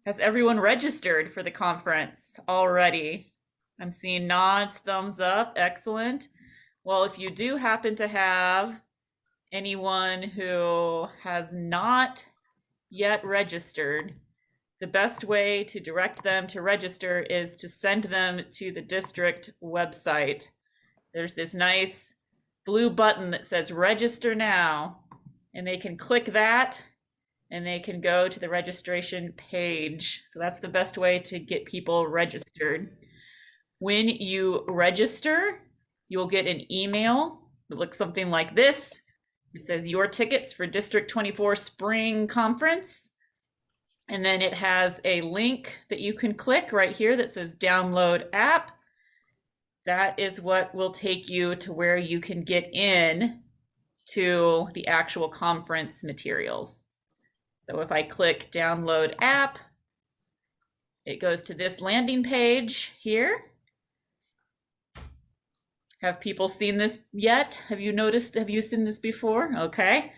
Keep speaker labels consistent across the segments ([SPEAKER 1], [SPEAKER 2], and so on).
[SPEAKER 1] Has everyone registered for the conference already? I'm seeing nods, thumbs up. Excellent. Well, if you do happen to have anyone who has not yet registered, the best way to direct them to register is to send them to the district website. There's this nice blue button that says register now, and they can click that and they can go to the registration page. So that's the best way to get people registered. When you register, you'll get an email that looks something like this. It says your tickets for District 24 Spring Conference. And then it has a link that you can click right here that says download app. That is what will take you to where you can get in to the actual conference materials. So if I click download app, it goes to this landing page here. Have people seen this yet? Have you seen this before? Okay.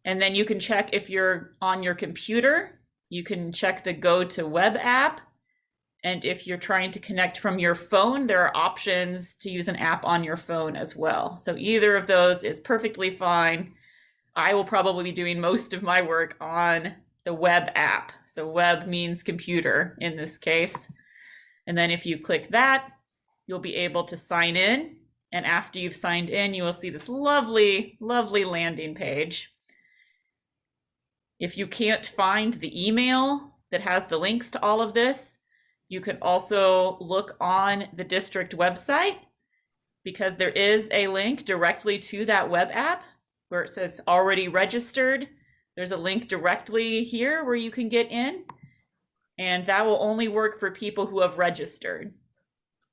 [SPEAKER 1] And then you can check if you're on your computer, you can check the go to web app. And if you're trying to connect from your phone, there are options to use an app on your phone as well. So either of those is perfectly fine. I will probably be doing most of my work on the web app. So web means computer in this case. And then if you click that, you'll be able to sign in. And after you've signed in, you will see this lovely, lovely landing page. If you can't find the email that has the links to all of this, you can also look on the district website, because there is a link directly to that web app where it says already registered. There's a link directly here where you can get in, and that will only work for people who have registered.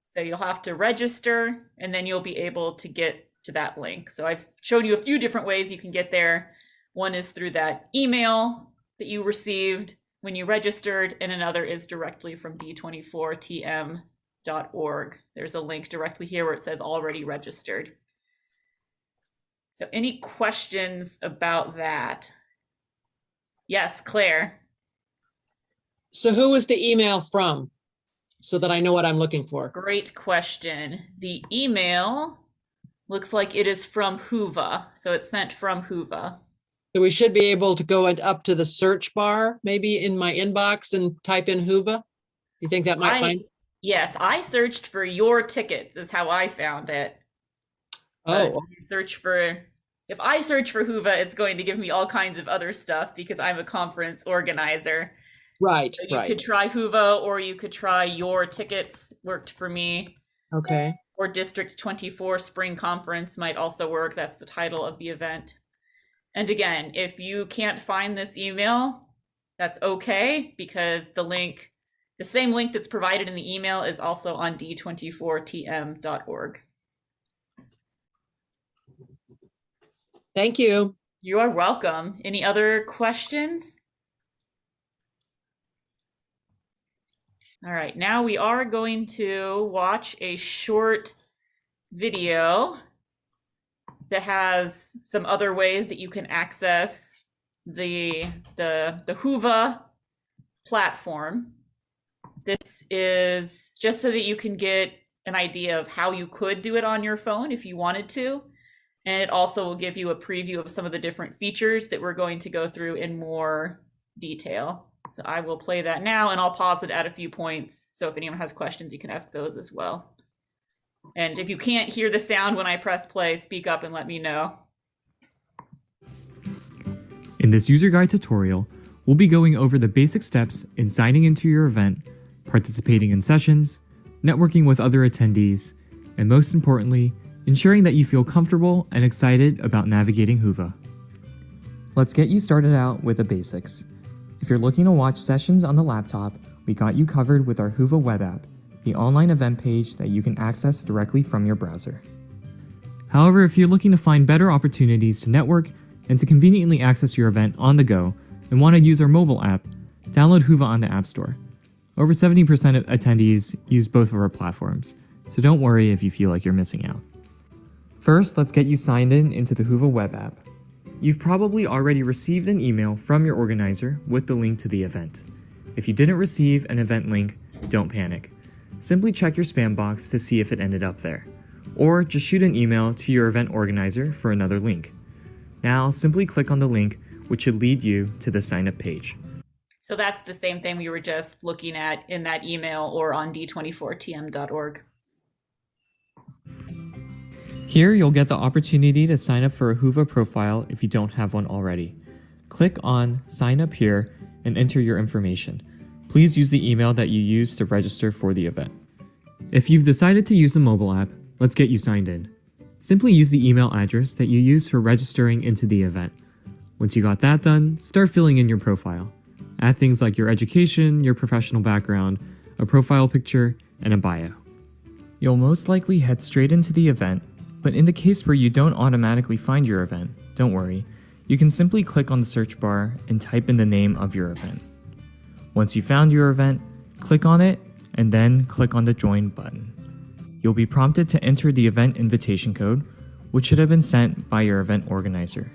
[SPEAKER 1] So you'll have to register and then you'll be able to get to that link. So I've shown you a few different ways you can get there. One is through that email that you received when you registered, and another is directly from d24tm.org. There's a link directly here where it says already registered. So any questions about that? Yes, Claire.
[SPEAKER 2] So who is the email from, so that I know what I'm looking for?
[SPEAKER 1] Great question. The email looks like it is from Whova. So it's sent from Whova.
[SPEAKER 2] So we should be able to go up to the search bar, maybe in my inbox, and type in Whova. You think that might find?
[SPEAKER 1] Yes, I searched for your tickets is how I found it.
[SPEAKER 2] Oh,
[SPEAKER 1] If I search for Whova, it's going to give me all kinds of other stuff because I'm a conference organizer.
[SPEAKER 2] right,
[SPEAKER 1] So you
[SPEAKER 2] right.
[SPEAKER 1] could try Whova, or you could try your tickets, worked for me.
[SPEAKER 2] Okay.
[SPEAKER 1] Or District 24 Spring Conference might also work. That's the title of the event. And again, if you can't find this email, that's okay, because the same link that's provided in the email is also on d24tm.org.
[SPEAKER 2] Thank you.
[SPEAKER 1] You are welcome. Any other questions? All right, now we are going to watch a short video that has some other ways that you can access the Whova platform. This is just so that you can get an idea of how you could do it on your phone if you wanted to. And it also will give you a preview of some of the different features that we're going to go through in more detail. So I will play that now, and I'll pause it at a few points. So if anyone has questions, you can ask those as well. And if you can't hear the sound when I press play, speak up and let me know.
[SPEAKER 3] In this user guide tutorial, we'll be going over the basic steps in signing into your event, participating in sessions, networking with other attendees, and most importantly, ensuring that you feel comfortable and excited about navigating Whova. Let's get you started out with the basics. If you're looking to watch sessions on the laptop, we got you covered with our Whova web app, the online event page that you can access directly from your browser. However, if you're looking to find better opportunities to network and to conveniently access your event on the go and want to use our mobile app, download Whova on the App Store. Over 70% of attendees use both of our platforms, so don't worry if you feel like you're missing out. First, let's get you signed in into the Whova web app. You've probably already received an email from your organizer with the link to the event. If you didn't receive an event link, don't panic. Simply check your spam box to see if it ended up there, or just shoot an email to your event organizer for another link. Now, simply click on the link, which should lead you to the sign up page.
[SPEAKER 1] So that's the same thing we were just looking at in that email or on d24tm.org.
[SPEAKER 3] Here, you'll get the opportunity to sign up for a Whova profile if you don't have one already. Click on Sign Up Here and enter your information. Please use the email that you used to register for the event. If you've decided to use the mobile app, let's get you signed in. Simply use the email address that you used for registering into the event. Once you got that done, start filling in your profile. Add things like your education, your professional background, a profile picture, and a bio. You'll most likely head straight into the event, but in the case where you don't automatically find your event, don't worry. You can simply click on the search bar and type in the name of your event. Once you found your event, click on it and then click on the Join button. You'll be prompted to enter the event invitation code, which should have been sent by your event organizer.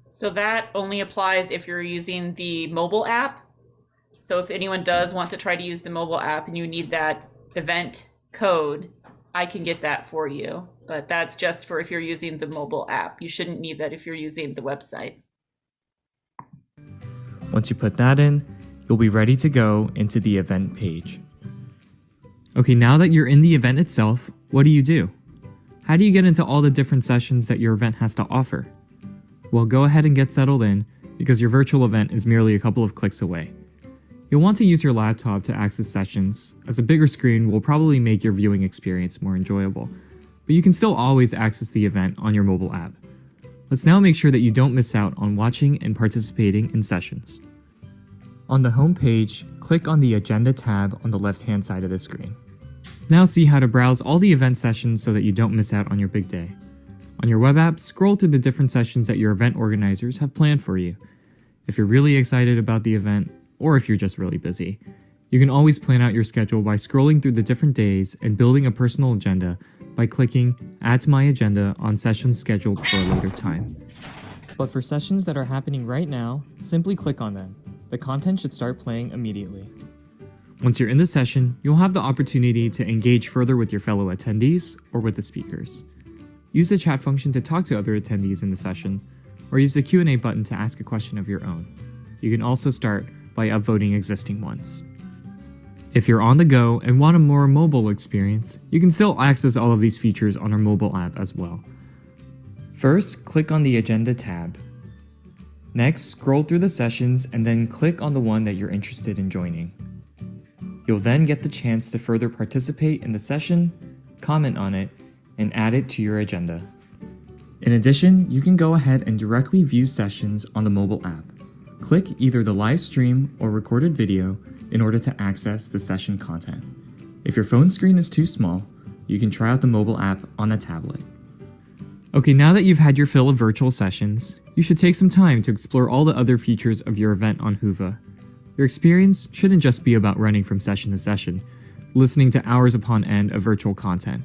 [SPEAKER 1] So that only applies if you're using the mobile app. So if anyone does want to try to use the mobile app and you need that event code, I can get that for you. But that's just for if you're using the mobile app. You shouldn't need that if you're using the website.
[SPEAKER 3] Once you put that in, you'll be ready to go into the event page. Okay, now that you're in the event itself, what do? How do you get into all the different sessions that your event has to offer? Well, go ahead and get settled in, because your virtual event is merely a couple of clicks away. You'll want to use your laptop to access sessions, as a bigger screen will probably make your viewing experience more enjoyable, but you can still always access the event on your mobile app. Let's now make sure that you don't miss out on watching and participating in sessions. On the home page, click on the Agenda tab on the left-hand side of the screen. Now see how to browse all the event sessions so that you don't miss out on your big day. On your web app, scroll through the different sessions that your event organizers have planned for you. If you're really excited about the event, or if you're just really busy, you can always plan out your schedule by scrolling through the different days and building a personal agenda by clicking Add to My Agenda on sessions scheduled for a later time. But for sessions that are happening right now, simply click on them. The content should start playing immediately. Once you're in the session, you'll have the opportunity to engage further with your fellow attendees or with the speakers. Use the chat function to talk to other attendees in the session, or use the Q&A button to ask a question of your own. You can also start by upvoting existing ones. If you're on the go and want a more mobile experience, you can still access all of these features on our mobile app as well. First, click on the Agenda tab. Next, scroll through the sessions and then click on the one that you're interested in joining. You'll then get the chance to further participate in the session, comment on it, and add it to your agenda. In addition, you can go ahead and directly view sessions on the mobile app. Click either the live stream or recorded video in order to access the session content. If your phone screen is too small, you can try out the mobile app on a tablet. Okay, now that you've had your fill of virtual sessions, you should take some time to explore all the other features of your event on Whova. Your experience shouldn't just be about running from session to session, listening to hours upon end of virtual content.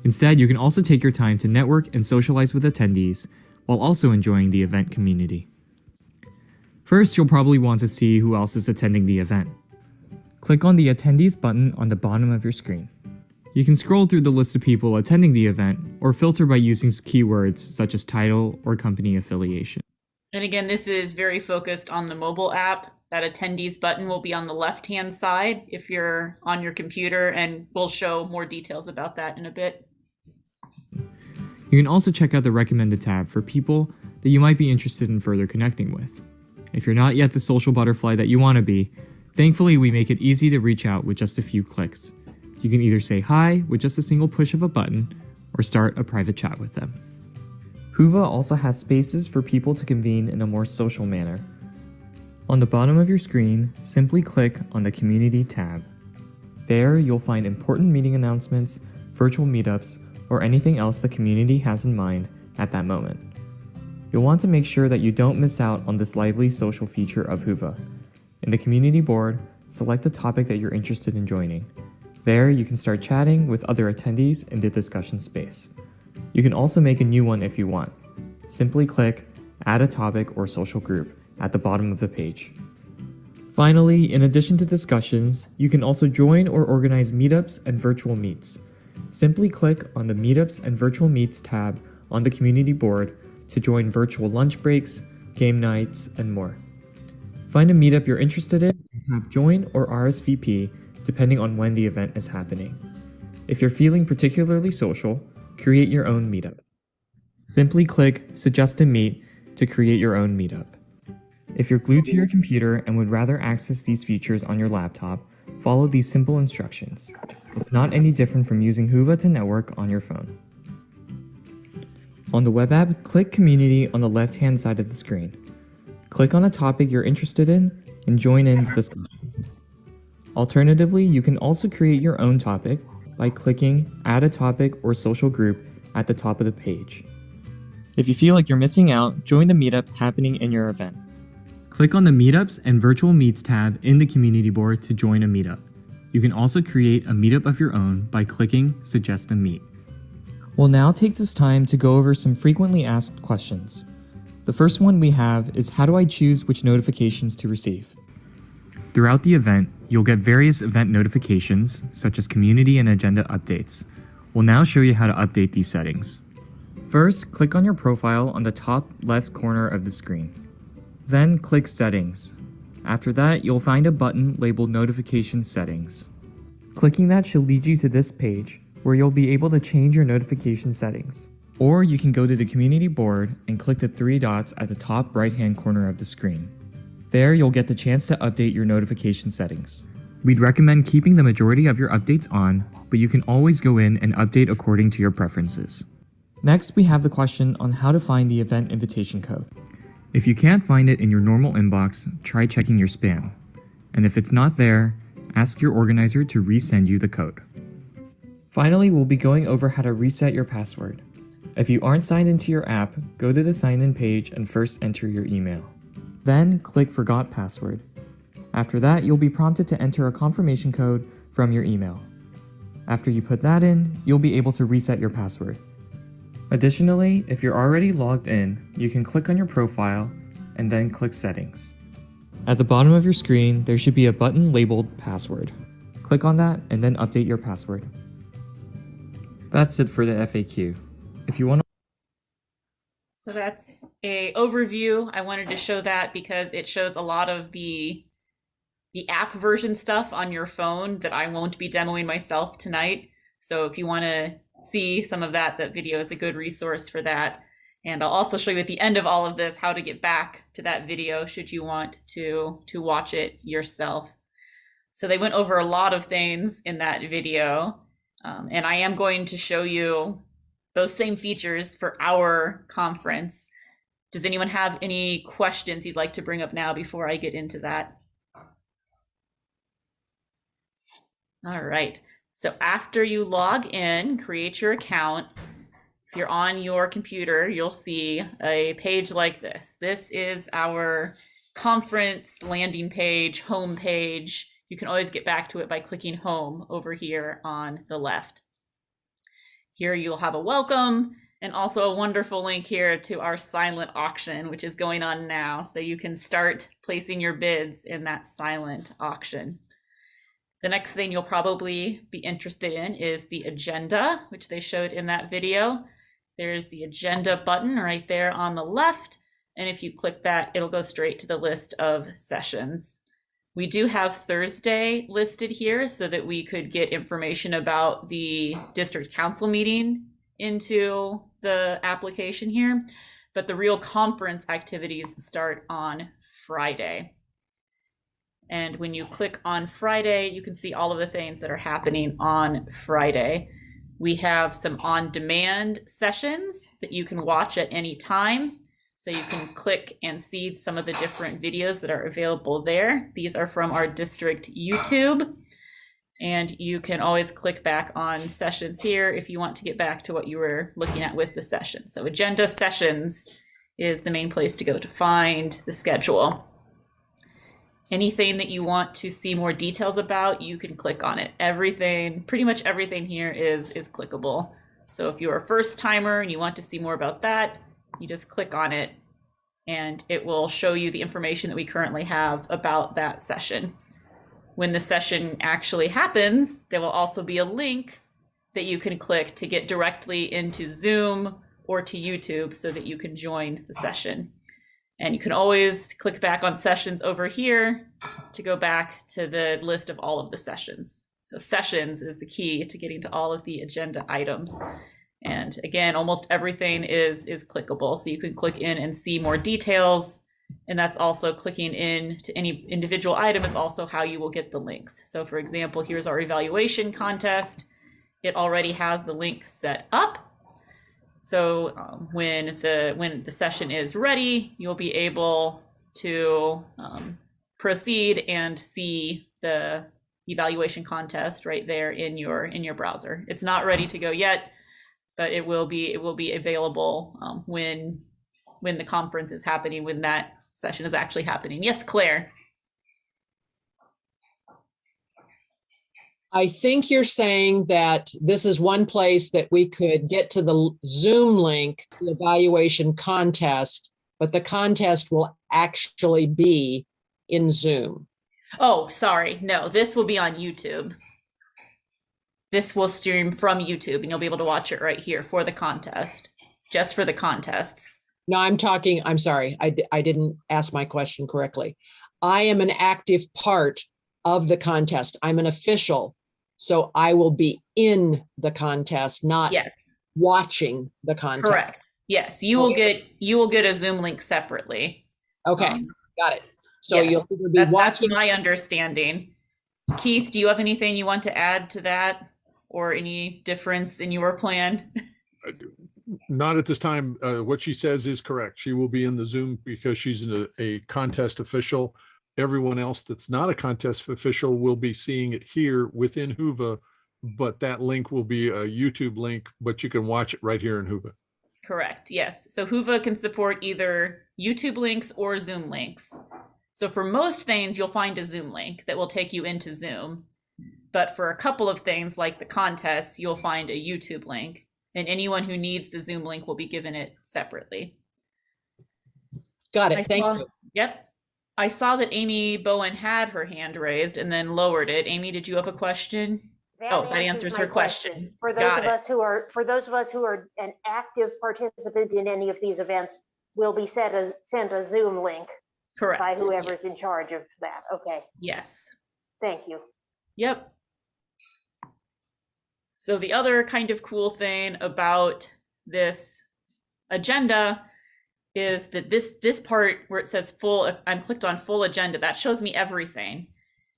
[SPEAKER 3] Instead, you can also take your time to network and socialize with attendees while also enjoying the event community. First, you'll probably want to see who else is attending the event. Click on the Attendees button on the bottom of your screen. You can scroll through the list of people attending the event or filter by using keywords such as title or company affiliation.
[SPEAKER 1] And again, this is very focused on the mobile app. That attendees button will be on the left-hand side if you're on your computer, and we'll show more details about that in a bit.
[SPEAKER 3] You can also check out the recommended tab for people that you might be interested in further connecting with. If you're not yet the social butterfly that you want to be, thankfully we make it easy to reach out with just a few clicks. You can either say hi with just a single push of a button, or start a private chat with them. Whova also has spaces for people to convene in a more social manner. On the bottom of your screen, simply click on the Community tab. There, you'll find important meeting announcements, virtual meetups, or anything else the community has in mind at that moment. You'll want to make sure that you don't miss out on this lively social feature of Whova. In the community board, select the topic that you're interested in joining. There, you can start chatting with other attendees in the discussion space. You can also make a new one if you want. Simply click Add a Topic or Social Group at the bottom of the page. Finally, in addition to discussions, you can also join or organize meetups and virtual meets. Simply click on the Meetups and Virtual Meets tab on the community board to join virtual lunch breaks, game nights, and more. Find a meetup you're interested in and tap Join or RSVP depending on when the event is happening. If you're feeling particularly social, create your own meetup. Simply click Suggest a Meet to create your own meetup. If you're glued to your computer and would rather access these features on your laptop, follow these simple instructions. It's not any different from using Whova to network on your phone. On the web app, click Community on the left-hand side of the screen. Click on a topic you're interested in and join in the discussion. Alternatively, you can also create your own topic by clicking Add a Topic or Social Group at the top of the page. If you feel like you're missing out, join the meetups happening in your event. Click on the Meetups and Virtual Meets tab in the community board to join a meetup. You can also create a meetup of your own by clicking Suggest a Meet. We'll now take this time to go over some frequently asked questions. The first one we have is, how do I choose which notifications to receive? Throughout the event, you'll get various event notifications, such as community and agenda updates. We'll now show you how to update these settings. First, click on your profile on the top left corner of the screen. Then click Settings. After that, you'll find a button labeled Notification Settings. Clicking that should lead you to this page, where you'll be able to change your notification settings. Or you can go to the community board and click the three dots at the top right-hand corner of the screen. There, you'll get the chance to update your notification settings. We'd recommend keeping the majority of your updates on, but you can always go in and update according to your preferences. Next, we have the question on how to find the event invitation code. If you can't find it in your normal inbox, try checking your spam. And if it's not there, ask your organizer to resend you the code. Finally, we'll be going over how to reset your password. If you aren't signed into your app, go to the sign-in page and first enter your email. Then click Forgot Password. After that, you'll be prompted to enter a confirmation code from your email. After you put that in, you'll be able to reset your password. Additionally, if you're already logged in, you can click on your profile and then click Settings. At the bottom of your screen, there should be a button labeled Password. Click on that and then update your password. That's it for the FAQ. If you want to
[SPEAKER 1] So that's a overview. I wanted to show that because it shows a lot of the app version stuff on your phone that I won't be demoing myself tonight. So if you want to see some of that, that video is a good resource for that. And I'll also show you at the end of all of this how to get back to that video should you want to watch it yourself. So they went over a lot of things in that video. And I am going to show you those same features for our conference. Does anyone have any questions you'd like to bring up now before I get into that? All right. So after you log in, create your account, if you're on your computer, you'll see a page like this. This is our conference landing page, home page. You can always get back to it by clicking home over here on the left. Here you'll have a welcome and also a wonderful link here to our silent auction, which is going on now. So you can start placing your bids in that silent auction. The next thing you'll probably be interested in is the agenda, which they showed in that video. There's the agenda button right there on the left. And if you click that, it'll go straight to the list of sessions. We do have Thursday listed here so that we could get information about the district council meeting into the application here. But the real conference activities start on Friday. And when you click on Friday, you can see all of the things that are happening on Friday. We have some on-demand sessions that you can watch at any time. So you can click and see some of the different videos that are available there. These are from our district YouTube. And you can always click back on sessions here if you want to get back to what you were looking at with the session. So agenda sessions is the main place to go to find the schedule. Anything that you want to see more details about, you can click on it. Everything, pretty much everything here is clickable. So if you're a first timer and you want to see more about that, you just click on it and it will show you the information that we currently have about that session. When the session actually happens, there will also be a link that you can click to get directly into Zoom or to YouTube so that you can join the session. And you can always click back on sessions over here to go back to the list of all of the sessions. So sessions is the key to getting to all of the agenda items. And again, almost everything is clickable. So you can click in and see more details. And that's also clicking in to any individual item is also how you will get the links. So for example, here's our evaluation contest. It already has the link set up. So when the session is ready, you'll be able to proceed and see the evaluation contest right there in your browser. It's not ready to go yet, but it will be available when the conference is happening, when that session is actually happening. Yes, Claire.
[SPEAKER 2] I think you're saying that this is one place that we could get to the Zoom link, the evaluation contest, but the contest will actually be in Zoom.
[SPEAKER 1] Oh, sorry. No, this will be on YouTube. This will stream from YouTube and you'll be able to watch it right here for the contest, just for the contests.
[SPEAKER 2] No, I'm sorry. I didn't ask my question correctly. I am an active part of the contest. I'm an official. So I will be in the contest, not watching the contest.
[SPEAKER 1] Correct. Yes, you will get a Zoom link separately.
[SPEAKER 2] Okay, got it. So you'll either be watching.
[SPEAKER 1] That's my understanding. Keith, do you have anything you want to add to that, or any difference in your plan?
[SPEAKER 4] Not at this time. What she says is correct. She will be in the Zoom because she's a contest official. Everyone else that's not a contest official will be seeing it here within Whova, but that link will be a YouTube link, but you can watch it right here in Whova.
[SPEAKER 1] Correct, yes. So Whova can support either YouTube links or Zoom links. So for most things, you'll find a Zoom link that will take you into Zoom. But for a couple of things like the contests, you'll find a YouTube link. And anyone who needs the Zoom link will be given it separately.
[SPEAKER 2] Got it, thank you.
[SPEAKER 1] Yep. I saw that Amy Bowen had her hand raised and then lowered it. Amy, did you have a question? That answers her question.
[SPEAKER 5] For those of us who are an active participant in any of these events, will be sent a Zoom link.
[SPEAKER 1] Correct.
[SPEAKER 5] By whoever's in charge of that. Okay.
[SPEAKER 1] Yes.
[SPEAKER 5] Thank you.
[SPEAKER 1] Yep. So the other kind of cool thing about this agenda is that this part where it says full, if I'm clicked on full agenda, that shows me everything.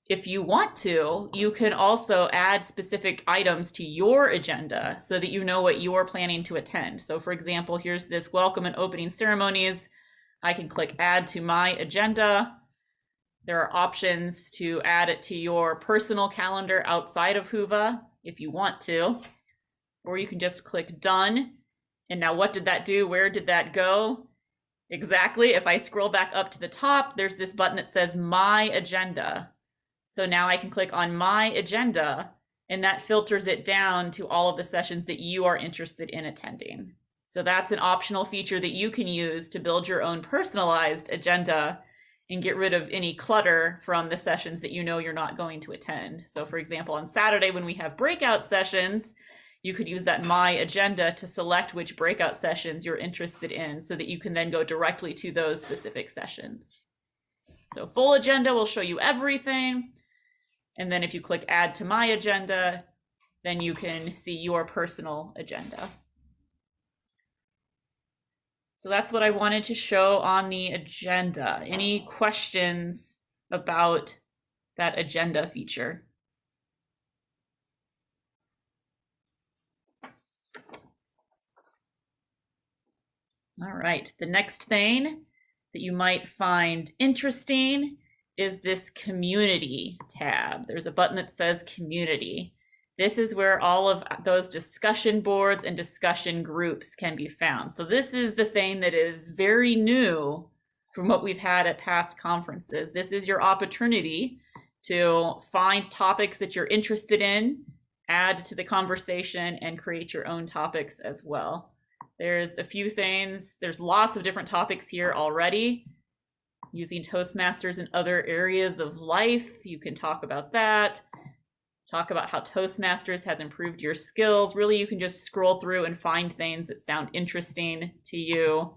[SPEAKER 1] If you want to, you can also add specific items to your agenda so that you know what you're planning to attend. So for example, here's this welcome and opening ceremonies. I can click add to my agenda. There are options to add it to your personal calendar outside of Whova if you want to, or you can just click done. And now what did that do? Where did that go? Exactly. If I scroll back up to the top, there's this button that says my agenda. So now I can click on my agenda and that filters it down to all of the sessions that you are interested in attending. So that's an optional feature that you can use to build your own personalized agenda and get rid of any clutter from the sessions that you know you're not going to attend. So for example, on Saturday when we have breakout sessions, you could use that my agenda to select which breakout sessions you're interested in so that you can then go directly to those specific sessions. So full agenda will show you everything. And then if you click add to my agenda, then you can see your personal agenda. So that's what I wanted to show on the agenda. Any questions about that agenda feature? All right, the next thing that you might find interesting is this community tab. There's a button that says community. This is where all of those discussion boards and discussion groups can be found. So this is the thing that is very new from what we've had at past conferences. This is your opportunity to find topics that you're interested in, add to the conversation, and create your own topics as well. There's a few things. There's lots of different topics here already. Using Toastmasters in other areas of life, you can talk about that. Talk about how Toastmasters has improved your skills. Really, you can just scroll through and find things that sound interesting to you.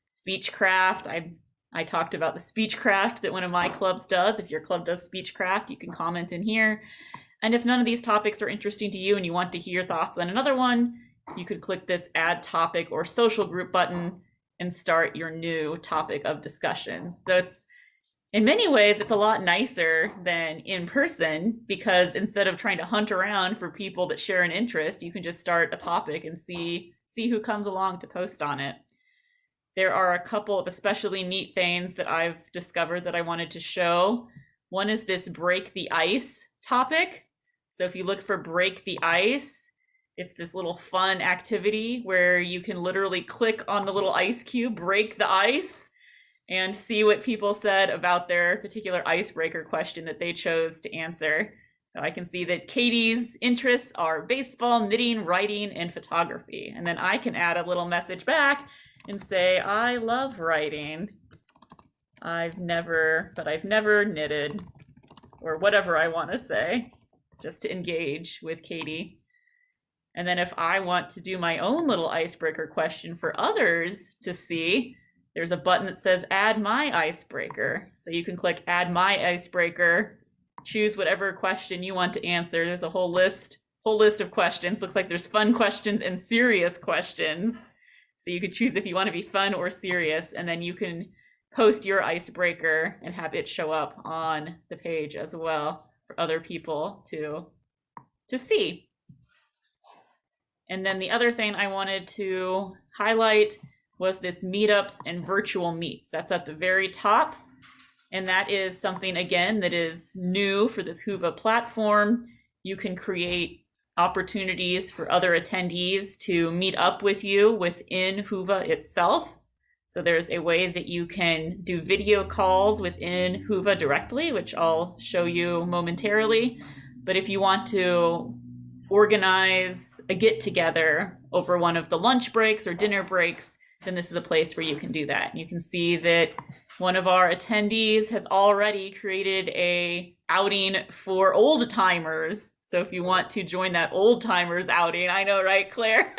[SPEAKER 1] Speechcraft. I talked about the Speechcraft that one of my clubs does. If your club does Speechcraft, you can comment in here. And if none of these topics are interesting to you and you want to hear thoughts on another one, you could click this Add Topic or Social Group button and start your new topic of discussion. So it's, in many ways, it's a lot nicer than in person, because instead of trying to hunt around for people that share an interest, you can just start a topic and see who comes along to post on it. There are a couple of especially neat things that I've discovered that I wanted to show. One is this Break the Ice topic. So if you look for Break the Ice, it's this little fun activity where you can literally click on the little ice cube, break the ice, and see what people said about their particular icebreaker question that they chose to answer. So I can see that Katie's interests are baseball, knitting, writing, and photography. And then I can add a little message back and say, I love writing. I've never knitted, or whatever I want to say, just to engage with Katie. And then if I want to do my own little icebreaker question for others to see, there's a button that says Add My Icebreaker. So you can click Add My Icebreaker, choose whatever question you want to answer. There's a whole list of questions. Looks like there's fun questions and serious questions. So you can choose if you want to be fun or serious, and then you can post your icebreaker and have it show up on the page as well for other people to see. And then the other thing I wanted to highlight was this meetups and virtual meets. That's at the very top. And that is something, again, that is new for this Whova platform. You can create opportunities for other attendees to meet up with you within Whova itself. So there's a way that you can do video calls within Whova directly, which I'll show you momentarily. But if you want to organize a get-together over one of the lunch breaks or dinner breaks, then this is a place where you can do that. You can see that one of our attendees has already created a outing for old timers. So if you want to join that old timers outing, I know, right, Claire?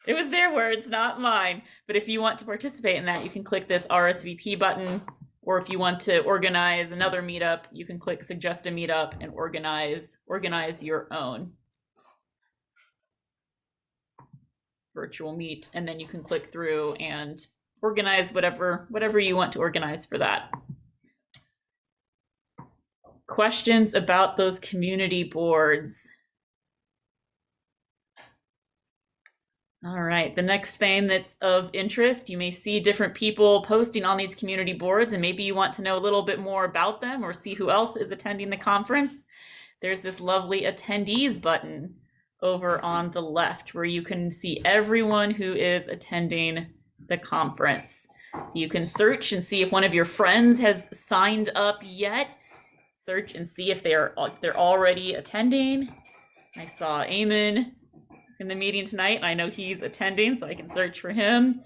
[SPEAKER 1] It was their words, not mine. But if you want to participate in that, you can click this RSVP button. Or if you want to organize another meetup, you can click Suggest a Meetup and organize your own virtual meet. And then you can click through and organize whatever you want to organize for that. Questions about those community boards. All right, the next thing that's of interest, you may see different people posting on these community boards, and maybe you want to know a little bit more about them or see who else is attending the conference. There's this lovely attendees button over on the left where you can see everyone who is attending the conference. You can search and see if one of your friends has signed up yet. Search and see if they're already attending. I saw Eamon in the meeting tonight, and I know he's attending, so I can search for him.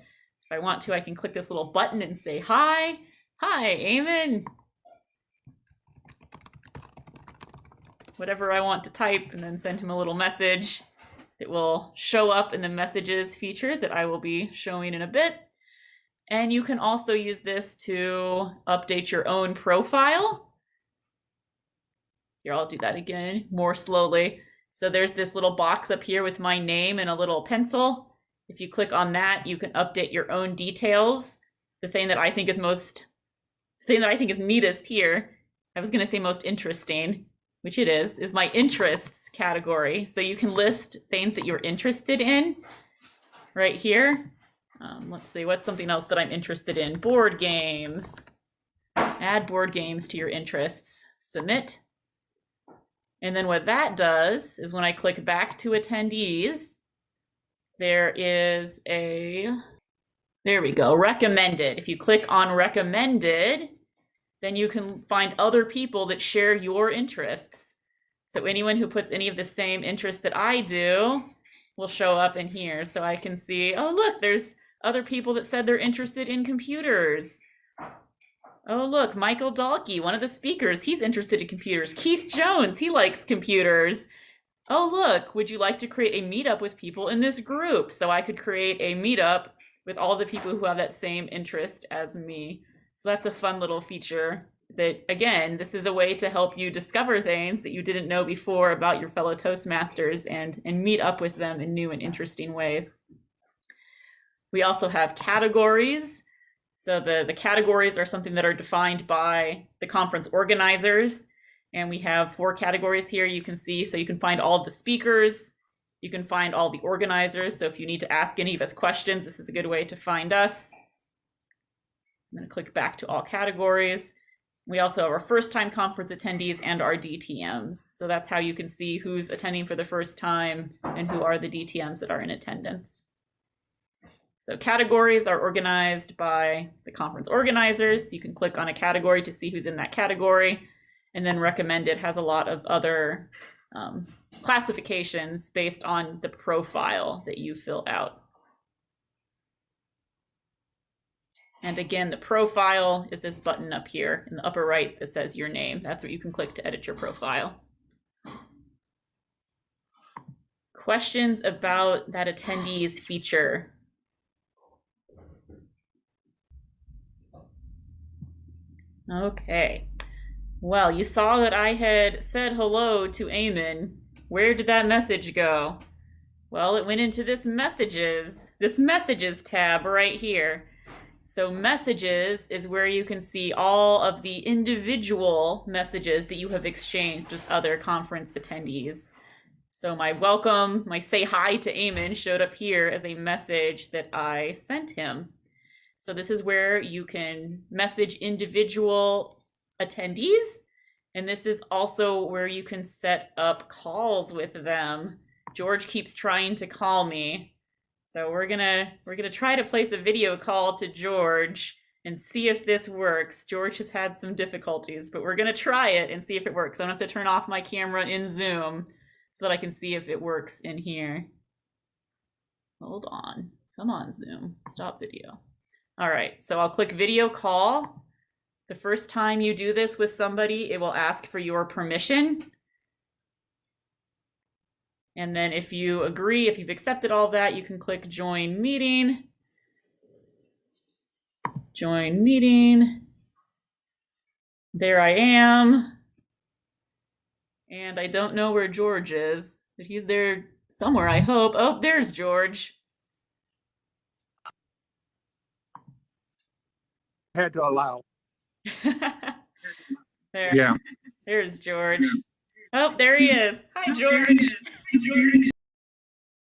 [SPEAKER 1] If I want to, I can click this little button and say, hi, Eamon. Whatever I want to type, and then send him a little message that will show up in the messages feature that I will be showing in a bit. And you can also use this to update your own profile. Here, I'll do that again more slowly. So there's this little box up here with my name and a little pencil. If you click on that, you can update your own details. The thing that I think is neatest here, I was gonna say most interesting, which it is my interests category. So you can list things that you're interested in right here. Let's see, what's something else that I'm interested in? Board games. Add board games to your interests. Submit. And then what that does is when I click back to attendees, there is there we go, recommended. If you click on recommended, then you can find other people that share your interests. So anyone who puts any of the same interests that I do, will show up in here so I can see, oh, look, there's other people that said they're interested in computers. Oh, look, Michael Dahlke, one of the speakers, he's interested in computers. Keith Jones, he likes computers. Oh, look, would you like to create a meetup with people in this group? So I could create a meetup with all the people who have that same interest as me. So that's a fun little feature that, again, this is a way to help you discover things that you didn't know before about your fellow Toastmasters and meet up with them in new and interesting ways. We also have categories. So the categories are something that are defined by the conference organizers. And we have 4 categories here you can see. So you can find all of the speakers. You can find all the organizers. So if you need to ask any of us questions, this is a good way to find us. I'm going to click back to all categories. We also have our first-time conference attendees and our DTMs. So that's how you can see who's attending for the first time and who are the DTMs that are in attendance. So categories are organized by the conference organizers. You can click on a category to see who's in that category. And then recommended has a lot of other classifications based on the profile that you fill out. And again, the profile is this button up here in the upper right that says your name. That's where you can click to edit your profile. Questions about that attendees feature? Okay. Well, you saw that I had said hello to Eamon. Where did that message go? Well, it went into this messages tab right here. So messages is where you can see all of the individual messages that you have exchanged with other conference attendees. So my welcome, my say hi to Eamon showed up here as a message that I sent him. So this is where you can message individual attendees. And this is also where you can set up calls with them. George keeps trying to call me. So we're gonna try to place a video call to George and see if this works. George has had some difficulties, but we're gonna try it and see if it works. I don't have to turn off my camera in Zoom so that I can see if it works in here. Hold on. Come on, Zoom. Stop video. All right, so I'll click video call. The first time you do this with somebody, it will ask for your permission. And then if you agree, if you've accepted all that, you can click join meeting. Join meeting. There I am. And I don't know where George is, but he's there somewhere, I hope. Oh, there's George.
[SPEAKER 6] Had to allow.
[SPEAKER 1] There.
[SPEAKER 6] Yeah.
[SPEAKER 1] There's George. Oh, there he is. Hi, George.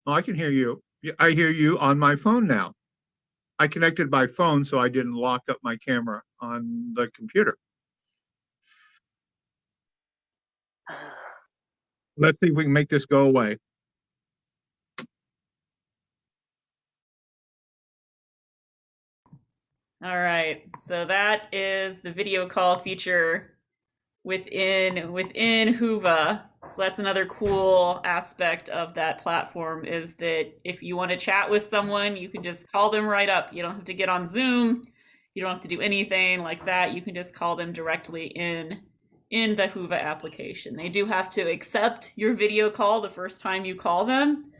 [SPEAKER 6] Oh, I can hear you. I hear you on my phone now. I connected my phone, so I didn't lock up my camera on the computer. Let's see if we can make this go away.
[SPEAKER 1] All right, so that is the video call feature within Whova. So that's another cool aspect of that platform, is that if you want to chat with someone, you can just call them right up. You don't have to get on Zoom. You don't have to do anything like that. You can just call them directly in the Whova application. They do have to accept your video call the first time you call them,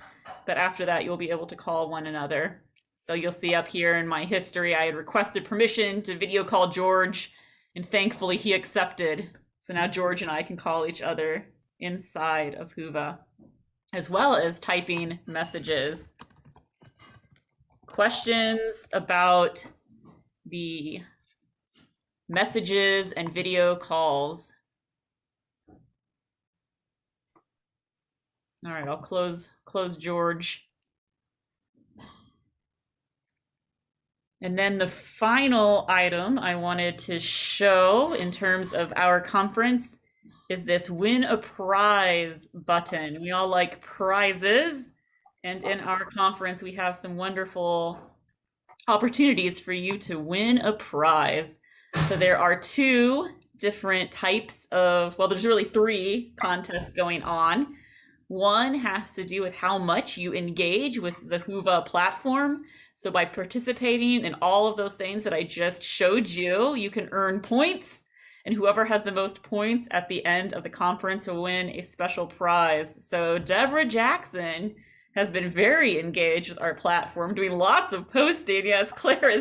[SPEAKER 1] but after that, you'll be able to call one another. So you'll see up here in my history, I had requested permission to video call George, and thankfully he accepted. So now George and I can call each other inside of Whova, as well as typing messages. Questions about the messages and video calls. All right, I'll close George. And then the final item I wanted to show in terms of our conference is this win a prize button. We all like prizes, and in our conference we have some wonderful opportunities for you to win a prize. So there are 2 different types of, well, there's really 3 contests going on. One has to do with how much you engage with the Whova platform. So by participating in all of those things that I just showed you, you can earn points. And whoever has the most points at the end of the conference will win a special prize. So Deborah Jackson has been very engaged with our platform, doing lots of posting. Yes, Claire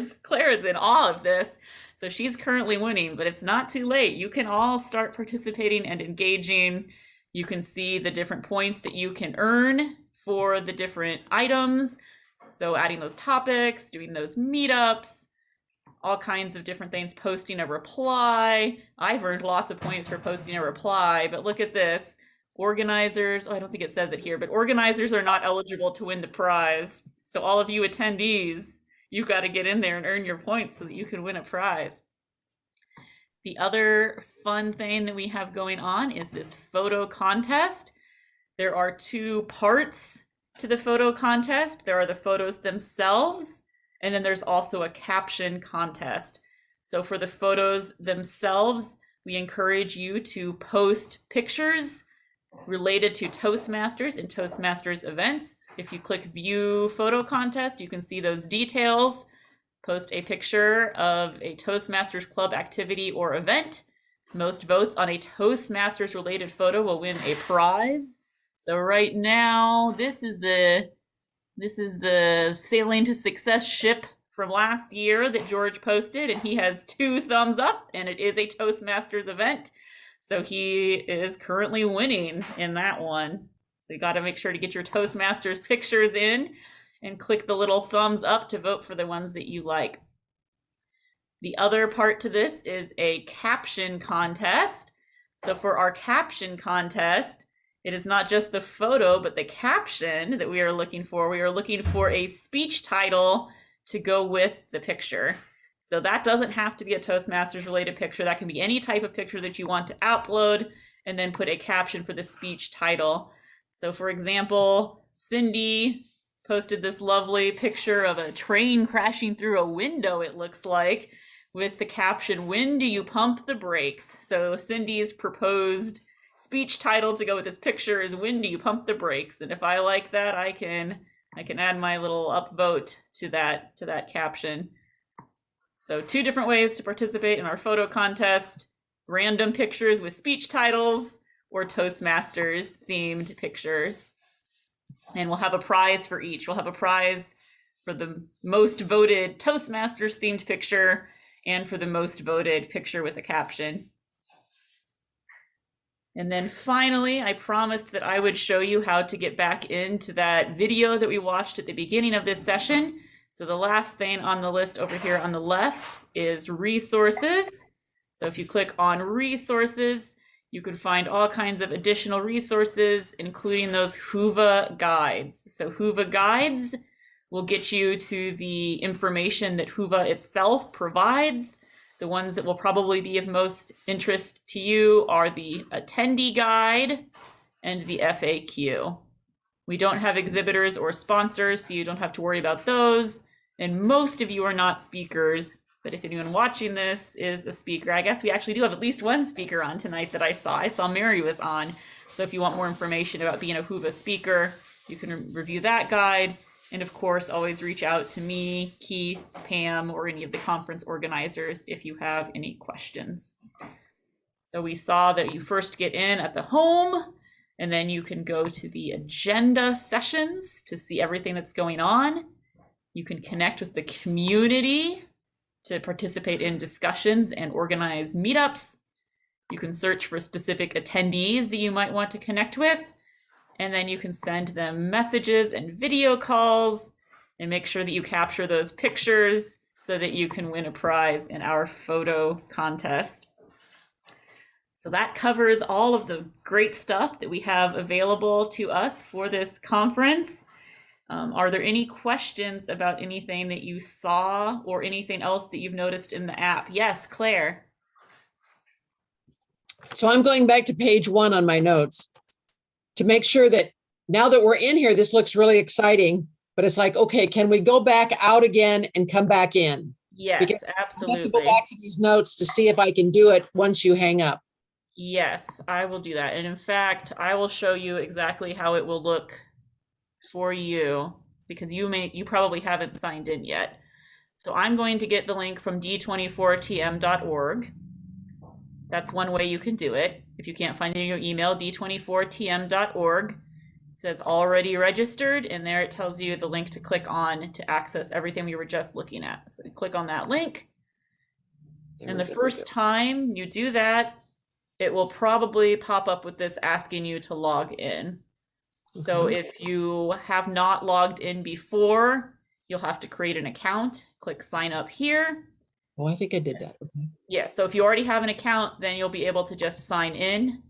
[SPEAKER 1] is in all of this. So she's currently winning, but it's not too late. You can all start participating and engaging. You can see the different points that you can earn for the different items. So adding those topics, doing those meetups, all kinds of different things, posting a reply. I've earned lots of points for posting a reply, but look at this. Organizers, I don't think it says it here, but organizers are not eligible to win the prize. So all of you attendees, you've got to get in there and earn your points so that you can win a prize. The other fun thing that we have going on is this photo contest. There are 2 parts to the photo contest. There are the photos themselves, and then there's also a caption contest. So for the photos themselves, we encourage you to post pictures related to Toastmasters and Toastmasters events. If you click View Photo Contest, you can see those details. Post a picture of a Toastmasters Club activity or event. Most votes on a Toastmasters related photo will win a prize. So right now, this is the Sailing to Success ship from last year that George posted, and he has 2 thumbs up, and it is a Toastmasters event. So he is currently winning in that one. So you got to make sure to get your Toastmasters pictures in and click the little thumbs up to vote for the ones that you like. The other part to this is a caption contest. So for our caption contest, it is not just the photo, but the caption that we are looking for. We are looking for a speech title to go with the picture. So that doesn't have to be a Toastmasters related picture. That can be any type of picture that you want to upload and then put a caption for the speech title. So for example, Cindy posted this lovely picture of a train crashing through a window, it looks like, with the caption, "When do you pump the brakes?" So Cindy's proposed speech title to go with this picture is "When do you pump the brakes?" And if I like that, I can add my little upvote to that caption. So 2 different ways to participate in our photo contest: random pictures with speech titles or Toastmasters themed pictures. And we'll have a prize for each. We'll have a prize for the most voted Toastmasters themed picture and for the most voted picture with a caption. And then finally, I promised that I would show you how to get back into that video that we watched at the beginning of this session. So the last thing on the list over here on the left is resources. So if you click on resources, you can find all kinds of additional resources, including those Whova guides. So Whova guides will get you to the information that Whova itself provides. The ones that will probably be of most interest to you are the attendee guide and the FAQ. We don't have exhibitors or sponsors, so you don't have to worry about those. And most of you are not speakers, but if anyone watching this is a speaker, I guess we actually do have at least one speaker on tonight that I saw. I saw Mary was on. So if you want more information about being a Whova speaker, you can review that guide. And of course, always reach out to me, Keith, Pam, or any of the conference organizers if you have any questions. So we saw that you first get in at the home, and then you can go to the agenda sessions to see everything that's going on. You can connect with the community to participate in discussions and organize meetups. You can search for specific attendees that you might want to connect with. And then you can send them messages and video calls and make sure that you capture those pictures so that you can win a prize in our photo contest. So that covers all of the great stuff that we have available to us for this conference. Are there any questions about anything that you saw or anything else that you've noticed in the app? Yes, Claire.
[SPEAKER 2] So I'm going back to page 1 on my notes to make sure that now that we're in here, this looks really exciting, but it's like, okay, can we go back out again and come back in?
[SPEAKER 1] Yes,
[SPEAKER 2] Because I have to go
[SPEAKER 1] absolutely.
[SPEAKER 2] back to these notes to see if I can do it once you hang up.
[SPEAKER 1] Yes, I will do that. And in fact, I will show you exactly how it will look for you because you probably haven't signed in yet. So I'm going to get the link from d24tm.org. That's one way you can do it. If you can't find it in your email, d24tm.org. It says already registered, and there it tells you the link to click on to access everything we were just looking at. So click on that link.
[SPEAKER 2] There
[SPEAKER 1] And
[SPEAKER 2] we
[SPEAKER 1] the
[SPEAKER 2] go.
[SPEAKER 1] first time you do that, it will probably pop up with this asking you to log in. So
[SPEAKER 2] Okay.
[SPEAKER 1] if you have not logged in before, you'll have to create an account. Click sign up here.
[SPEAKER 2] Oh, I think I did that. Okay.
[SPEAKER 1] Yes, so if you already have an account, then you'll be able to just sign in.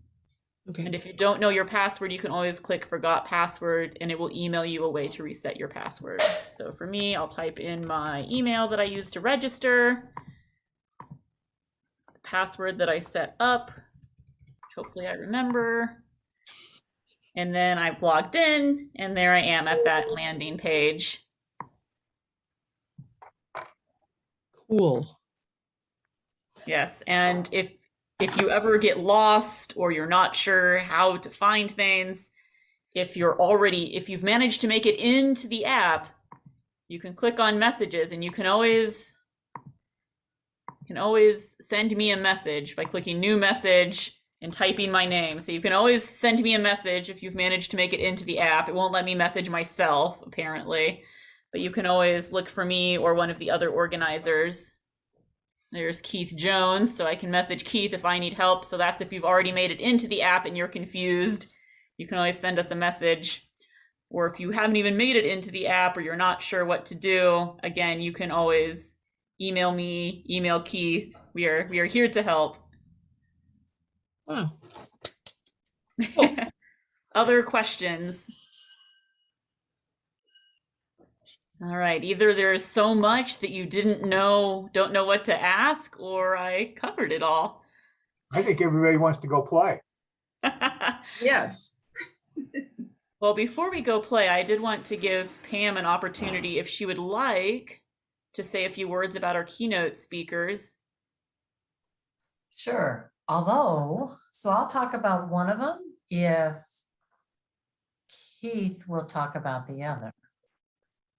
[SPEAKER 1] And
[SPEAKER 2] Okay.
[SPEAKER 1] if you don't know your password, you can always click forgot password and it will email you a way to reset your password. So for me, I'll type in my email that I used to register, the password that I set up, which hopefully I remember. And then I've logged in and there I am at that landing page.
[SPEAKER 2] Cool.
[SPEAKER 1] Yes, and if you ever get lost or you're not sure how to find things, if you've managed to make it into the app, you can click on messages and you can always send me a message by clicking new message and typing my name. So you can always send me a message if you've managed to make it into the app. It won't let me message myself, apparently, but you can always look for me or one of the other organizers. There's Keith Jones, so I can message Keith if I need help. So that's if you've already made it into the app and you're confused, you can always send us a message. Or if you haven't even made it into the app or you're not sure what to do, again, you can always email me, email Keith. We are here to help.
[SPEAKER 2] Wow.
[SPEAKER 1] Other questions? All right, either there's so much that you don't know what to ask, or I covered it all.
[SPEAKER 7] I think everybody wants to go play.
[SPEAKER 8] Yes.
[SPEAKER 1] Well, before we go play, I did want to give Pam an opportunity if she would like to say a few words about our keynote speakers.
[SPEAKER 8] Sure. So I'll talk about one of them if Keith will talk about the other.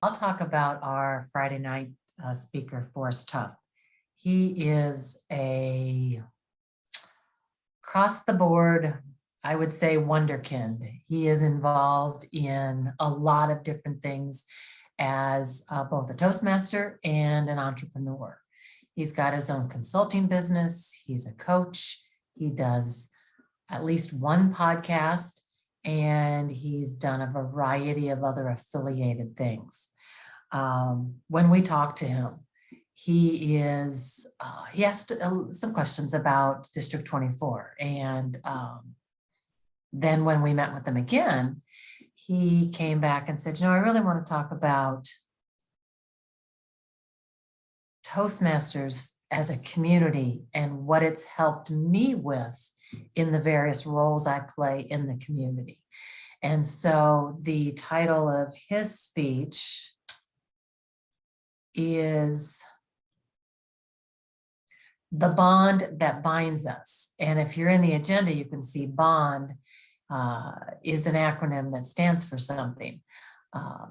[SPEAKER 8] I'll talk about our Friday night speaker, Forrest Tuff. He is a across the board, I would say, wonderkind. He is involved in a lot of different things as both a Toastmaster and an entrepreneur. He's got his own consulting business. He's a coach. He does at least one podcast, and he's done a variety of other affiliated things. When we talk to him, he asked some questions about District 24. And then when we met with him again, he came back and said, I really want to talk about Toastmasters as a community and what it's helped me with in the various roles I play in the community. And so the title of his speech is The Bond That Binds Us. And if you're in the agenda, you can see BOND is an acronym that stands for something.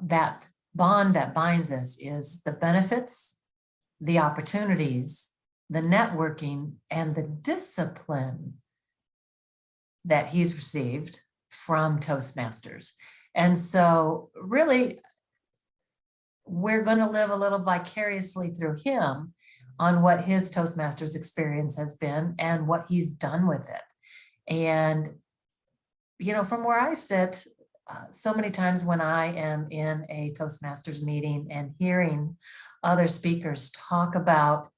[SPEAKER 8] That bond that binds us is the benefits, the opportunities, the networking, and the discipline that he's received from Toastmasters. And so really, we're going to live a little vicariously through him on what his Toastmasters experience has been and what he's done with it. And, from where I sit, so many times when I am in a Toastmasters meeting and hearing other speakers talk about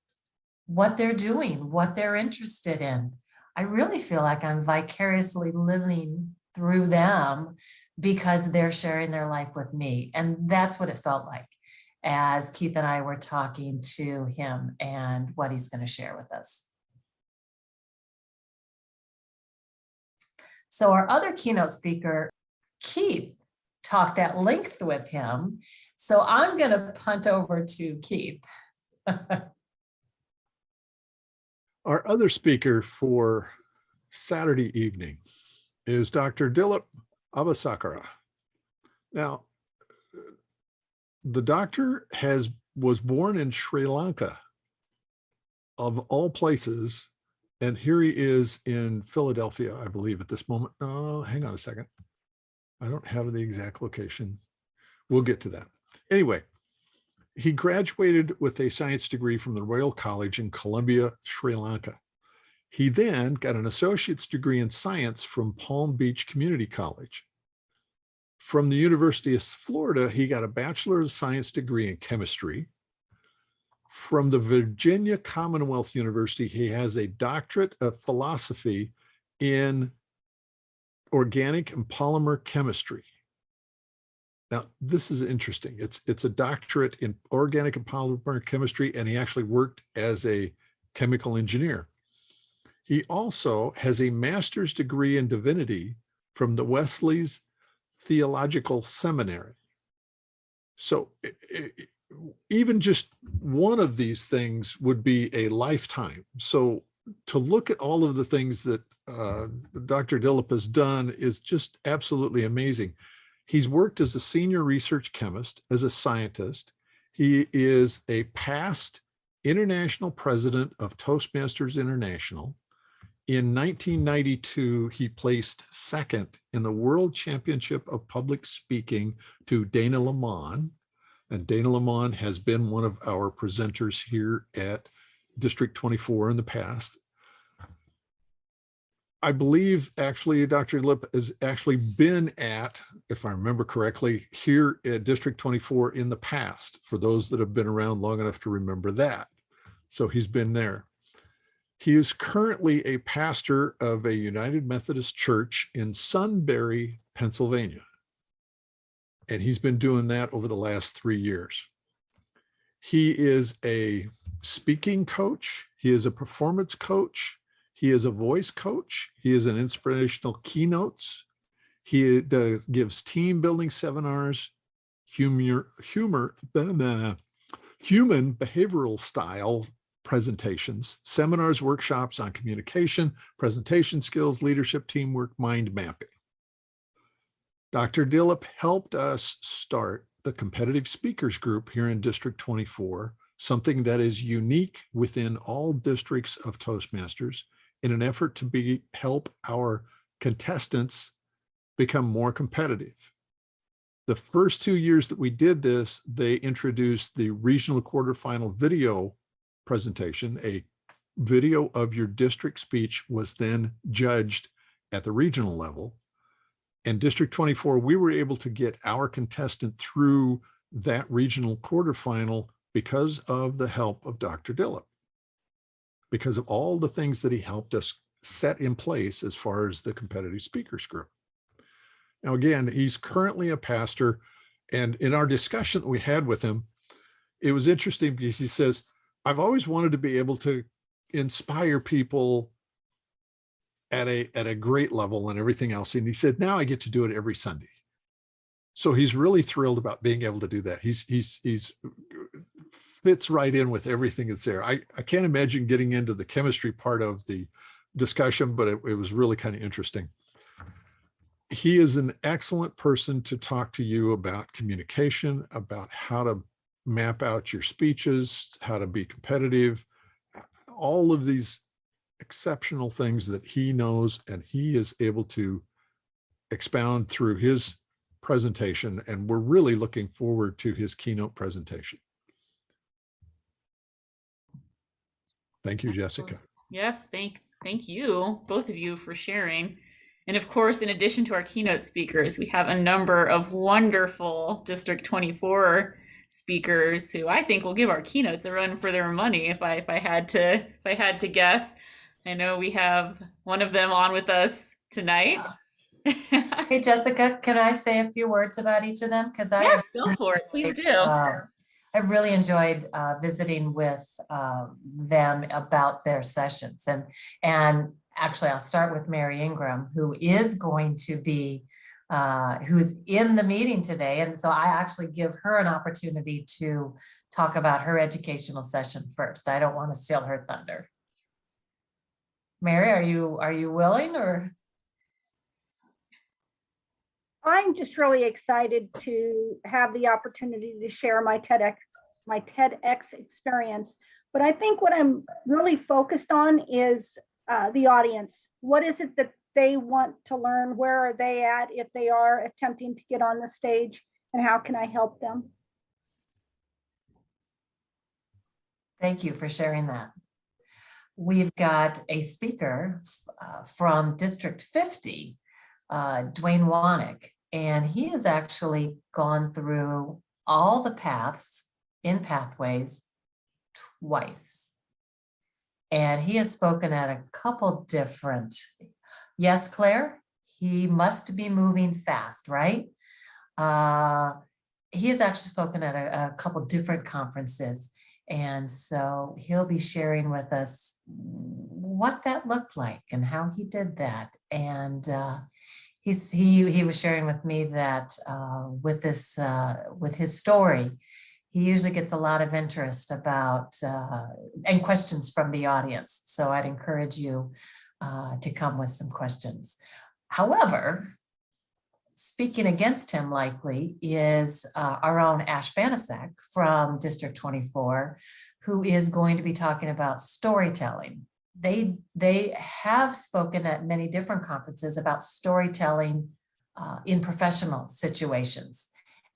[SPEAKER 8] what they're doing, what they're interested in, I really feel like I'm vicariously living through them because they're sharing their life with me. And that's what it felt like as Keith and I were talking to him and what he's going to share with us. So our other keynote speaker, Keith, talked at length with him. So I'm going to punt over to Keith.
[SPEAKER 4] Our other speaker for Saturday evening is Dr. Dilip Abasakara. Now, the doctor was born in Sri Lanka, of all places, and here he is in Philadelphia, I believe, at this moment. Oh, hang on a second. I don't have the exact location. We'll get to that. Anyway, he graduated with a science degree from the Royal College in Columbia, Sri Lanka. He then got an associate's degree in science from Palm Beach Community College. From the University of Florida, he got a Bachelor of Science degree in chemistry. From the Virginia Commonwealth University, he has a doctorate of philosophy in organic and polymer chemistry. Now, this is interesting. It's a doctorate in organic and polymer chemistry, and he actually worked as a chemical engineer. He also has a master's degree in divinity from the Wesley's Theological Seminary. So even just one of these things would be a lifetime. So to look at all of the things that Dr. Dilip has done is just absolutely amazing. He's worked as a senior research chemist, as a scientist. He is a past international president of Toastmasters International. In 1992, he placed second in the World Championship of Public Speaking to Dana Lamont. And Dana Lamont has been one of our presenters here at District 24 in the past. I believe actually Dr. Dilip has actually been at, if I remember correctly, here at District 24 in the past, for those that have been around long enough to remember that. So he's been there. He is currently a pastor of a United Methodist Church in Sunbury, Pennsylvania. And he's been doing that over the last 3 years. He is a speaking coach. He is a performance coach. He is a voice coach. He is an inspirational keynotes. He gives team building seminars, human behavioral style presentations, seminars, workshops on communication, presentation skills, leadership, teamwork, mind mapping. Dr. Dilip helped us start the Competitive Speakers Group here in District 24, something that is unique within all districts of Toastmasters, in an effort to help our contestants become more competitive. The first 2 years that we did this, they introduced the regional quarterfinal video presentation. A video of your district speech was then judged at the regional level. And District 24, we were able to get our contestant through that regional quarterfinal because of the help of Dr. Dilip, because of all the things that he helped us set in place as far as the Competitive Speakers Group. Now, again, he's currently a pastor, and in our discussion that we had with him, it was interesting because he says, I've always wanted to be able to inspire people at a great level and everything else. And he said, now I get to do it every Sunday. So he's really thrilled about being able to do that. He's fits right in with everything that's there. I can't imagine getting into the chemistry part of the discussion, but it was really kind of interesting. He is an excellent person to talk to you about communication, about how to map out your speeches, how to be competitive, all of these exceptional things that he knows and he is able to expound through his presentation. And we're really looking forward to his keynote presentation. Thank you, Jessica.
[SPEAKER 1] Yes, thank you, both of you, for sharing. And of course, in addition to our keynote speakers, we have a number of wonderful District 24 speakers who I think will give our keynotes a run for their money if I had to guess. I know we have one of them on with us tonight.
[SPEAKER 8] Hey, Jessica, can I say a few words about each of them? Because
[SPEAKER 1] Yes, go for it. Please do.
[SPEAKER 8] I've really enjoyed visiting with them about their sessions. And actually, I'll start with Mary Ingram, who is going to be, who's in the meeting today. And so I actually give her an opportunity to talk about her educational session first. I don't want to steal her thunder. Mary, are you willing or?
[SPEAKER 9] I'm just really excited to have the opportunity to share my TEDx experience. But I think what I'm really focused on is the audience. What is it that they want to learn? Where are they at if they are attempting to get on the stage? And how can I help them?
[SPEAKER 8] Thank you for sharing that. We've got a speaker from District 50, Dwayne Wanick, and he has actually gone through all the paths in Pathways twice. And he has spoken at a couple different, yes, Claire, he must be moving fast, right? He has actually spoken at a couple different conferences. And so he'll be sharing with us what that looked like and how he did that. And he was sharing with me that with his story, he usually gets a lot of interest about and questions from the audience. So I'd encourage you to come with some questions. However, speaking against him likely is our own Ash Banasak from District 24, who is going to be talking about storytelling. They have spoken at many different conferences about storytelling in professional situations.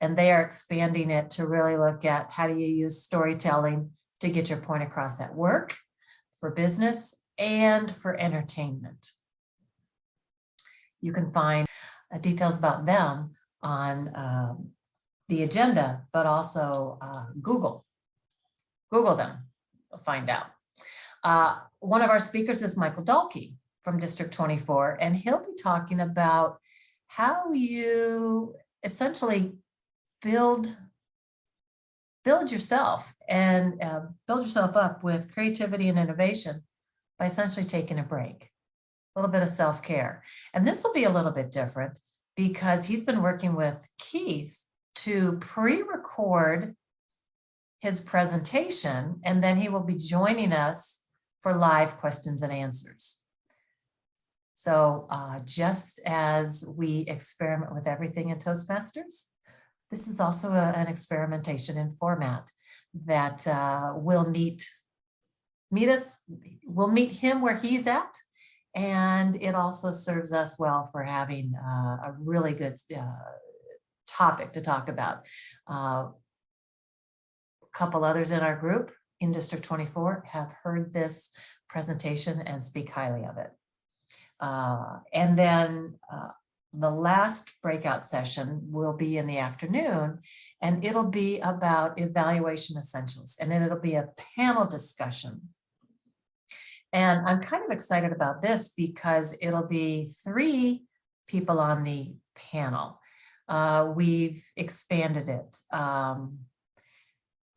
[SPEAKER 8] And they are expanding it to really look at how do you use storytelling to get your point across at work, for business, and for entertainment. You can find details about them on the agenda, but also Google them, you'll find out. One of our speakers is Michael Dalkey from District 24, and he'll be talking about how you essentially build yourself and build yourself up with creativity and innovation by essentially taking a break, a little bit of self-care. And this will be a little bit different because he's been working with Keith to pre-record his presentation, and then he will be joining us for live questions and answers. So just as we experiment with everything in Toastmasters, this is also an experimentation in format that will meet him where he's at. And it also serves us well for having a really good topic to talk about. A couple others in our group in District 24 have heard this presentation and speak highly of it. And then the last breakout session will be in the afternoon, and it'll be about evaluation essentials, and then it'll be a panel discussion. And I'm kind of excited about this because it'll be 3 people on the panel. We've expanded it.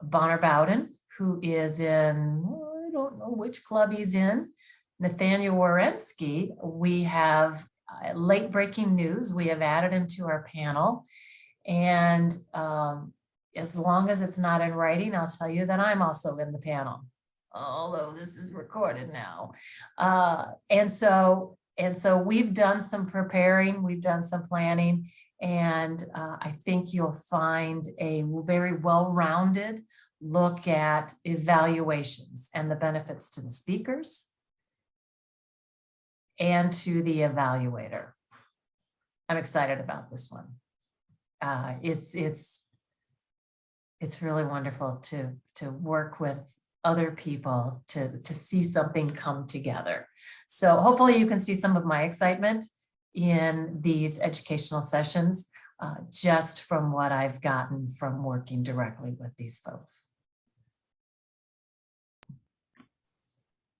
[SPEAKER 8] Bonner Bowden, who is in, I don't know which club he's in. Nathaniel Wierenski, we have late breaking news. We have added him to our panel. And as long as it's not in writing, I'll tell you that I'm also in the panel, although this is recorded now. And so we've done some preparing, we've done some planning, and I think you'll find a very well-rounded look at evaluations and the benefits to the speakers and to the evaluator. I'm excited about this one. It's really wonderful to work with other people to see something come together. So hopefully you can see some of my excitement in these educational sessions just from what I've gotten from working directly with these folks.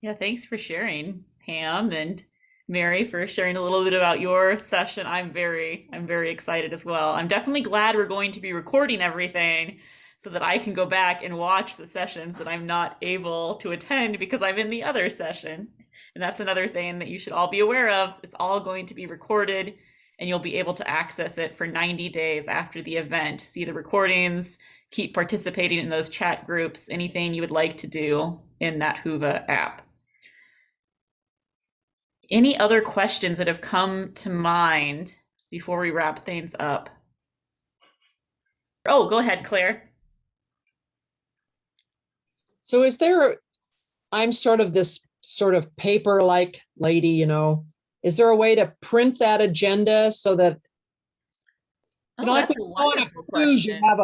[SPEAKER 1] Yeah, thanks for sharing, Pam, and Mary for sharing a little bit about your session. I'm very excited as well. I'm definitely glad we're going to be recording everything so that I can go back and watch the sessions that I'm not able to attend because I'm in the other session. And that's another thing that you should all be aware of. It's all going to be recorded and you'll be able to access it for 90 days after the event. See the recordings, keep participating in those chat groups, anything you would like to do in that Whova app. Any other questions that have come to mind before we wrap things up? Oh, go ahead, Claire.
[SPEAKER 2] So is there, I'm sort of this sort of paper-like lady, you know, is there a way to print that agenda so that,
[SPEAKER 1] Oh,
[SPEAKER 2] you know, like
[SPEAKER 1] that's
[SPEAKER 2] when
[SPEAKER 1] a
[SPEAKER 2] you go on a
[SPEAKER 1] wonderful
[SPEAKER 2] cruise, you
[SPEAKER 1] question.
[SPEAKER 2] have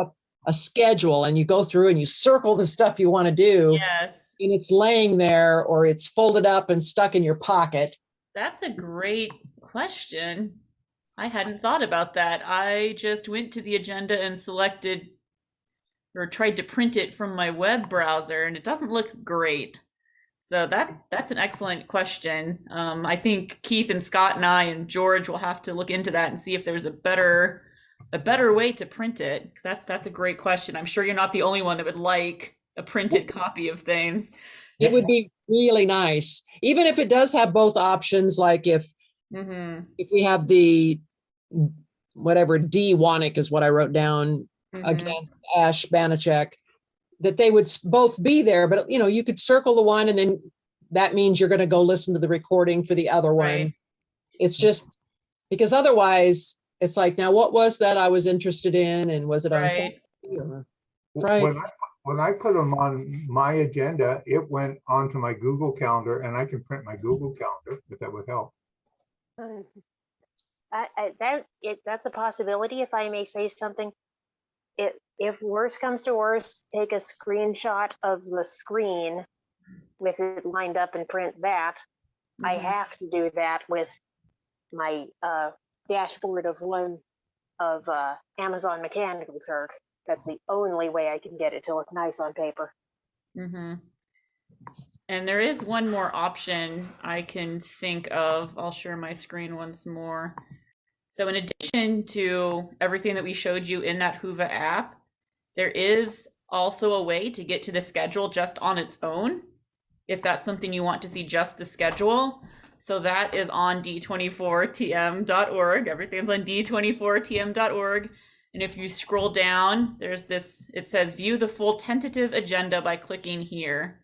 [SPEAKER 2] a schedule and you go through and you circle the stuff you want to do
[SPEAKER 1] Yes,
[SPEAKER 2] and it's laying there or it's folded up and stuck in your pocket.
[SPEAKER 1] that's a great question. I hadn't thought about that. I just went to the agenda and selected or tried to print it from my web browser, and it doesn't look great. So that's an excellent question. I think Keith and Scott and I and George will have to look into that and see if there's a better way to print it. 'Cause that's a great question. I'm sure you're not the only one that would like a printed copy of things.
[SPEAKER 2] It would be really nice, even if it does have both options, like if we have the whatever D Wanick is what I wrote down against Ash Banachek, that they would both be there, but you know, you could circle the one and then that means you're going to go listen to the recording for the other one.
[SPEAKER 1] Right.
[SPEAKER 2] It's just because otherwise it's like, now what was that I was interested in and was it on
[SPEAKER 1] Right.
[SPEAKER 2] Saturday or Friday?
[SPEAKER 7] When I put them on my agenda, it went onto my Google Calendar, and I can print my Google Calendar if that would help.
[SPEAKER 5] That's a possibility, if I may say something. If worse comes to worse, take a screenshot of the screen with it lined up and print that. I have to do that with my dashboard of Amazon Mechanical Turk. That's the only way I can get it to look nice on paper.
[SPEAKER 1] And there is one more option I can think of. I'll share my screen once more. So in addition to everything that we showed you in that Whova app, there is also a way to get to the schedule just on its own, if that's something you want to see, just the schedule. So that is on d24tm.org. Everything's on d24tm.org. And if you scroll down, there's this, it says view the full tentative agenda by clicking here.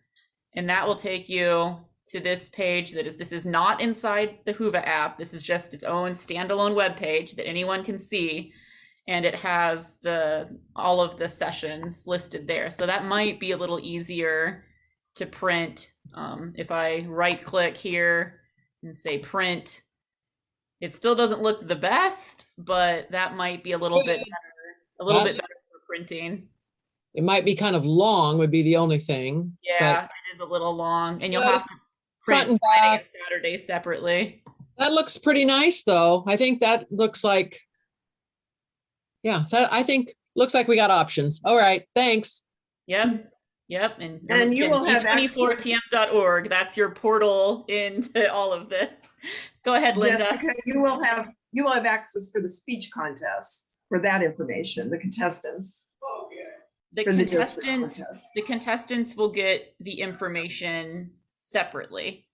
[SPEAKER 1] And that will take you to this page this is not inside the Whova app. This is just its own standalone web page that anyone can see. And it has all of the sessions listed there. So that might be a little easier to print. If I right click here and say print, it still doesn't look the best, but that might be a little bit better for printing.
[SPEAKER 2] It might be kind of long would be the only thing.
[SPEAKER 1] Yeah, it is a little long, and you'll
[SPEAKER 2] But
[SPEAKER 1] have to print
[SPEAKER 2] front and
[SPEAKER 1] Friday
[SPEAKER 2] back.
[SPEAKER 1] and Saturday separately.
[SPEAKER 2] That looks pretty nice, though. I think that looks like, yeah, that I think looks like we got options. All right, thanks.
[SPEAKER 1] Yep.
[SPEAKER 10] And you will have access-
[SPEAKER 1] d24tm.org. That's your portal into all of this. Go ahead, Linda.
[SPEAKER 10] Jessica, you will have access for the speech contest for that information, the contestants.
[SPEAKER 1] The
[SPEAKER 10] for the district
[SPEAKER 1] contestants,
[SPEAKER 10] contest.
[SPEAKER 1] the contestants will get the information separately.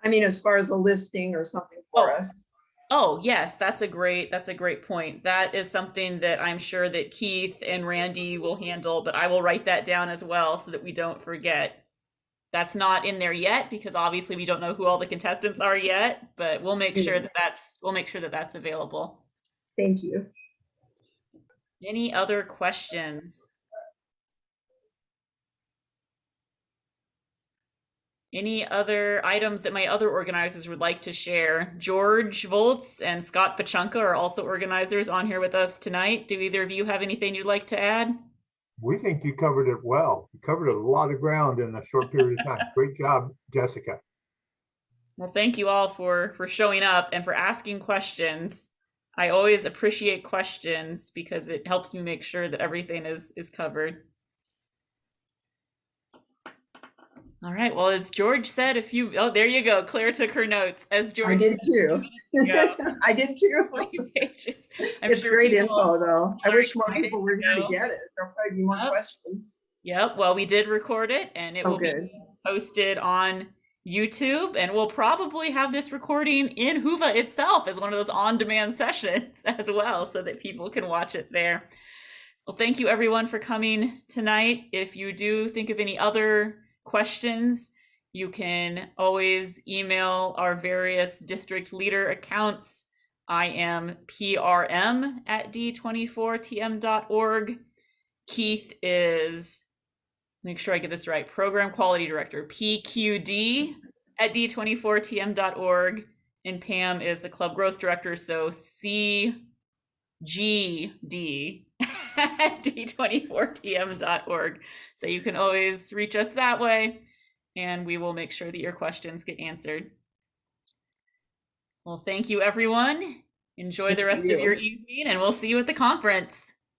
[SPEAKER 10] I mean, as far as a listing or something for us.
[SPEAKER 1] Oh, yes, that's a great point. That is something that I'm sure that Keith and Randy will handle, but I will write that down as well so that we don't forget. That's not in there yet because obviously we don't know who all the contestants are yet, but we'll make sure that that's available.
[SPEAKER 10] Thank you.
[SPEAKER 1] Any other questions? Any other items that my other organizers would like to share? George Volz and Scott Pachunka are also organizers on here with us tonight. Do either of you have anything you'd like to add?
[SPEAKER 7] We think you covered it well. You covered a lot of ground in a short period of time. Great job, Jessica.
[SPEAKER 1] Well, thank you all for showing up and for asking questions. I always appreciate questions because it helps me make sure that everything is covered. All right. Well, as George said, oh, there you go. Claire took her notes. As George
[SPEAKER 10] I did too. I did too.
[SPEAKER 1] 20 pages.
[SPEAKER 10] It's great info, though. I wish more people were going to get it. There'll probably be more questions.
[SPEAKER 1] Yep. Well, we did record it, and it will be posted on YouTube, and we'll probably have this recording in Whova itself as one of those on-demand sessions as well, so that people can watch it there. Well, thank you everyone for coming tonight. If you do think of any other questions, You can always email our various district leader accounts. I am prm@d24tm.org. Keith is, make sure I get this right, Program Quality Director, pqd@d24tm.org. And Pam is the Club Growth Director, so cgd@d24tm.org. So you can always reach us that way, and we will make sure that your questions get answered. Well, thank you, everyone. Enjoy the rest of your evening, and we'll see you at the conference.